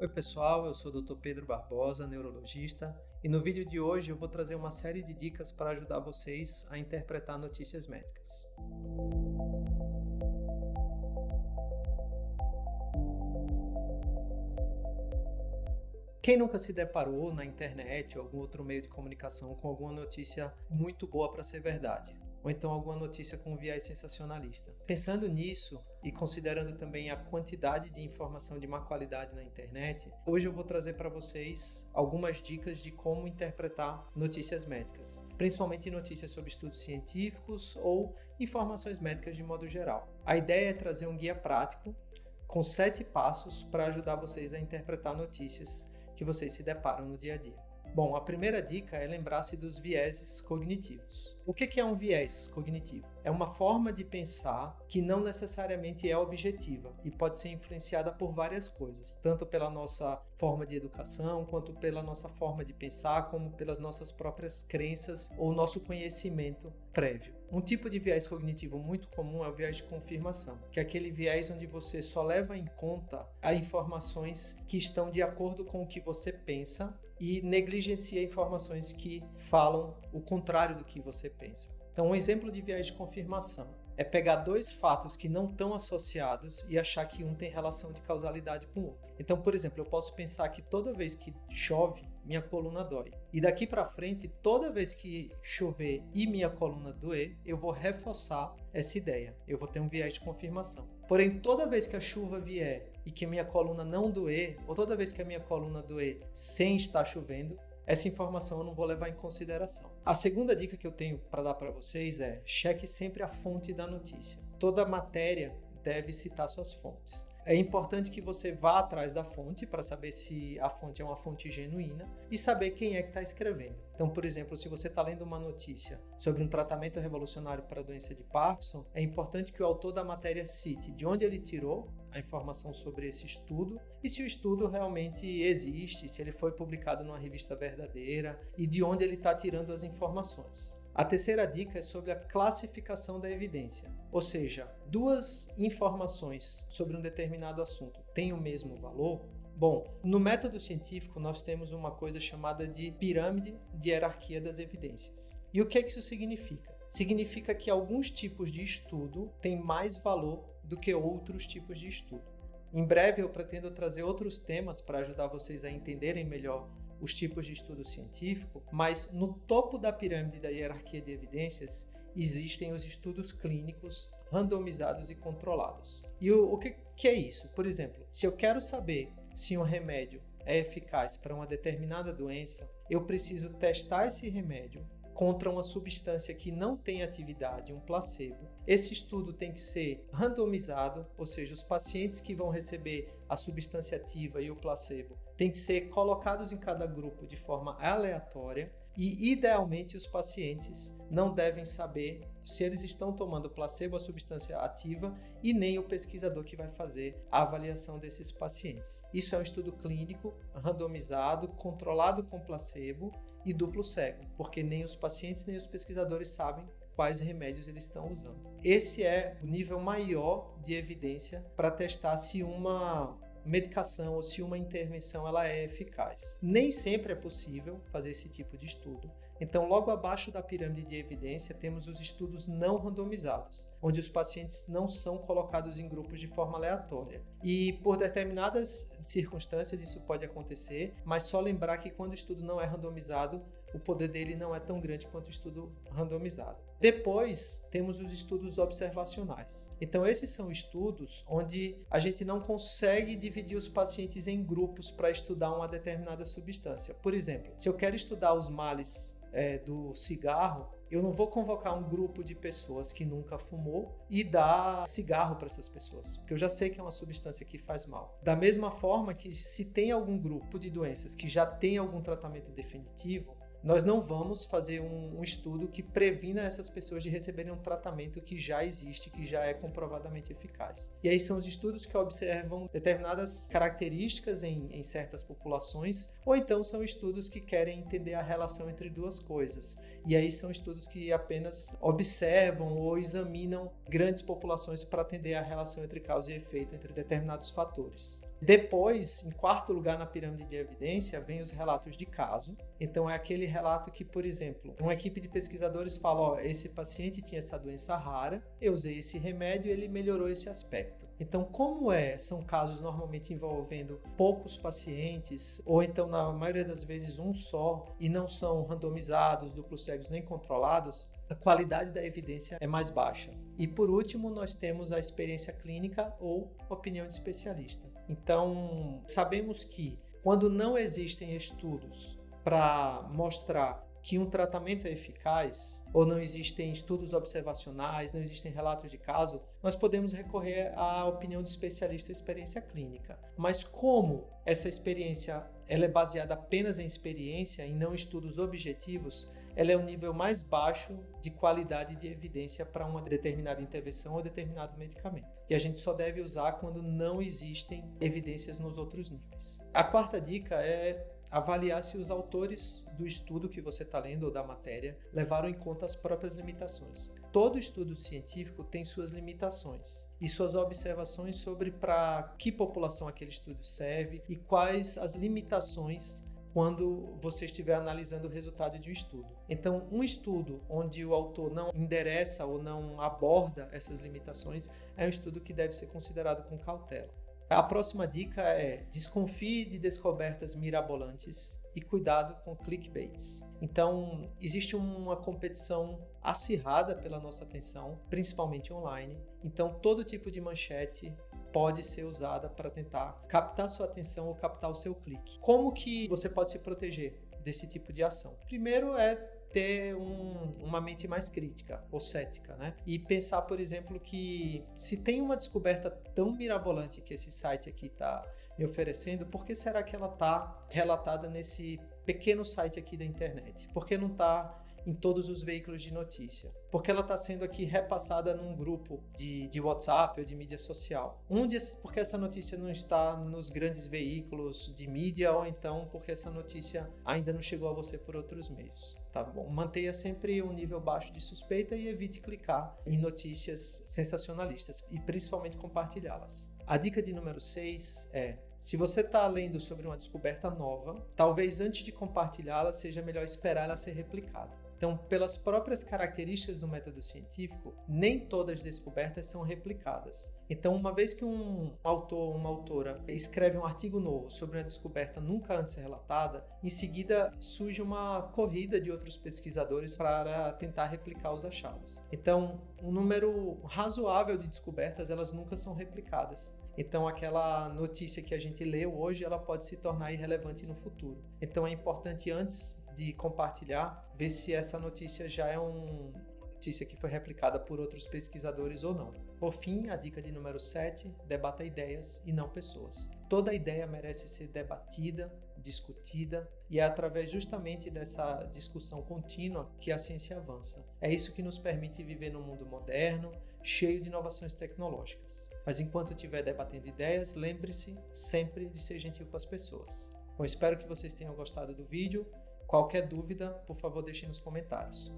Oi pessoal, eu sou o Dr. Pedro Barbosa, neurologista, e no vídeo de hoje eu vou trazer uma série de dicas para ajudar vocês a interpretar notícias médicas. Quem nunca se deparou na internet ou algum outro meio de comunicação com alguma notícia muito boa para ser verdade? Ou então alguma notícia com viés sensacionalista? Pensando nisso e considerando também a quantidade de informação de má qualidade na internet, hoje eu vou trazer para vocês algumas dicas de como interpretar notícias médicas, principalmente notícias sobre estudos científicos ou informações médicas de modo geral. A ideia é trazer um guia prático com 7 passos para ajudar vocês a interpretar notícias que vocês se deparam no dia a dia. Bom, a primeira dica é lembrar-se dos vieses cognitivos. O que é um viés cognitivo? É uma forma de pensar que não necessariamente é objetiva e pode ser influenciada por várias coisas, tanto pela nossa forma de educação, quanto pela nossa forma de pensar, como pelas nossas próprias crenças ou nosso conhecimento prévio. Um tipo de viés cognitivo muito comum é o viés de confirmação, que é aquele viés onde você só leva em conta as informações que estão de acordo com o que você pensa e negligencia informações que falam o contrário do que você pensa. Então, um exemplo de viés de confirmação é pegar 2 fatos que não estão associados e achar que um tem relação de causalidade com o outro. Então, por exemplo, eu posso pensar que toda vez que chove, minha coluna dói. E daqui para frente, toda vez que chover e minha coluna doer, eu vou reforçar essa ideia. Eu vou ter um viés de confirmação. Porém, toda vez que a chuva vier e que minha coluna não doer, ou toda vez que a minha coluna doer sem estar chovendo, essa informação eu não vou levar em consideração. A segunda dica que eu tenho para dar para vocês é: cheque sempre a fonte da notícia. Toda matéria deve citar suas fontes. É importante que você vá atrás da fonte para saber se a fonte é uma fonte genuína e saber quem é que está escrevendo. Então, por exemplo, se você está lendo uma notícia sobre um tratamento revolucionário para a doença de Parkinson, é importante que o autor da matéria cite de onde ele tirou a informação sobre esse estudo e se o estudo realmente existe, se ele foi publicado numa revista verdadeira e de onde ele está tirando as informações. A terceira dica é sobre a classificação da evidência, ou seja, 2 informações sobre um determinado assunto têm o mesmo valor? Bom, no método científico nós temos uma coisa chamada de pirâmide de hierarquia das evidências. E o que é que isso significa? Significa que alguns tipos de estudo têm mais valor do que outros tipos de estudo. Em breve eu pretendo trazer outros temas para ajudar vocês a entenderem melhor os tipos de estudo científico, mas no topo da pirâmide da hierarquia de evidências existem os estudos clínicos randomizados e controlados. E o que é isso? Por exemplo, se eu quero saber se um remédio é eficaz para uma determinada doença, eu preciso testar esse remédio contra uma substância que não tem atividade, um placebo. Esse estudo tem que ser randomizado, ou seja, os pacientes que vão receber a substância ativa e o placebo têm que ser colocados em cada grupo de forma aleatória e, idealmente, os pacientes não devem saber se eles estão tomando placebo, a substância ativa, e nem o pesquisador que vai fazer a avaliação desses pacientes. Isso é um estudo clínico, randomizado, controlado com placebo e duplo cego, porque nem os pacientes nem os pesquisadores sabem quais remédios eles estão usando. Esse é o nível maior de evidência para testar se uma medicação ou se uma intervenção ela é eficaz. Nem sempre é possível fazer esse tipo de estudo. Então, logo abaixo da pirâmide de evidência, temos os estudos não randomizados, onde os pacientes não são colocados em grupos de forma aleatória. E por determinadas circunstâncias isso pode acontecer, mas só lembrar que quando o estudo não é randomizado, o poder dele não é tão grande quanto o estudo randomizado. Depois, temos os estudos observacionais. Então, esses são estudos onde a gente não consegue dividir os pacientes em grupos para estudar uma determinada substância. Por exemplo, se eu quero estudar os males do cigarro, eu não vou convocar um grupo de pessoas que nunca fumou e dar cigarro para essas pessoas, porque eu já sei que é uma substância que faz mal. Da mesma forma que se tem algum grupo de doenças que já tem algum tratamento definitivo, nós não vamos fazer um estudo que previna essas pessoas de receberem um tratamento que já existe, que já é comprovadamente eficaz. E aí são os estudos que observam determinadas características em certas populações, ou então são estudos que querem entender a relação entre 2 coisas, e aí são estudos que apenas observam ou examinam grandes populações para atender a relação entre causa e efeito entre determinados fatores. Depois, em quarto lugar na pirâmide de evidência, vem os relatos de caso. Então é aquele relato que, por exemplo, uma equipe de pesquisadores fala, ó, esse paciente tinha essa doença rara, eu usei esse remédio e ele melhorou esse aspecto. Então, como são casos normalmente envolvendo poucos pacientes, ou então na maioria das vezes um só, e não são randomizados, duplos cegos nem controlados, a qualidade da evidência é mais baixa. E por último, nós temos a experiência clínica ou opinião de especialista. Então, sabemos que quando não existem estudos para mostrar que um tratamento é eficaz, ou não existem estudos observacionais, não existem relatos de caso, nós podemos recorrer à opinião de especialista ou experiência clínica. Mas como essa experiência ela é baseada apenas em experiência e não em estudos objetivos, ela é o nível mais baixo de qualidade de evidência para uma determinada intervenção ou determinado medicamento. E a gente só deve usar quando não existem evidências nos outros níveis. A quarta dica é avaliar se os autores do estudo que você está lendo ou da matéria levaram em conta as próprias limitações. Todo estudo científico tem suas limitações e suas observações sobre para que população aquele estudo serve e quais as limitações quando você estiver analisando o resultado de um estudo. Então, um estudo onde o autor não endereça ou não aborda essas limitações é um estudo que deve ser considerado com cautela. A próxima dica é desconfie de descobertas mirabolantes e cuidado com clickbaits. Então, existe uma competição acirrada pela nossa atenção, principalmente online. Então, todo tipo de manchete pode ser usada para tentar captar sua atenção ou captar o seu clique. Como que você pode se proteger desse tipo de ação? Primeiro é ter uma mente mais crítica ou cética, né? E pensar, por exemplo, que se tem uma descoberta tão mirabolante que esse site aqui está me oferecendo, por que será que ela está relatada nesse pequeno site aqui da internet? Por que não está em todos os veículos de notícia? Porque ela está sendo aqui repassada num grupo de WhatsApp ou de mídia social. Porque essa notícia não está nos grandes veículos de mídia, ou então porque essa notícia ainda não chegou a você por outros meios. Tá bom? Mantenha sempre um nível baixo de suspeita e evite clicar em notícias sensacionalistas e principalmente compartilhá-las. A dica de número 6 é: se você está lendo sobre uma descoberta nova, talvez antes de compartilhá-la seja melhor esperar ela ser replicada. Então, pelas próprias características do método científico, nem todas as descobertas são replicadas. Então, uma vez que um autor ou uma autora escreve um artigo novo sobre uma descoberta nunca antes relatada, em seguida surge uma corrida de outros pesquisadores para tentar replicar os achados. Então, um número razoável de descobertas, elas nunca são replicadas. Então, aquela notícia que a gente leu hoje, ela pode se tornar irrelevante no futuro. Então, é importante, antes de compartilhar, ver se essa notícia já é uma notícia que foi replicada por outros pesquisadores ou não. Por fim, a dica de número 7, debata ideias e não pessoas. Toda ideia merece ser debatida, discutida, e é através justamente dessa discussão contínua que a ciência avança. É isso que nos permite viver num mundo moderno, cheio de inovações tecnológicas. Mas enquanto estiver debatendo ideias, lembre-se sempre de ser gentil com as pessoas. Bom, espero que vocês tenham gostado do vídeo. Qualquer dúvida, por favor, deixem nos comentários.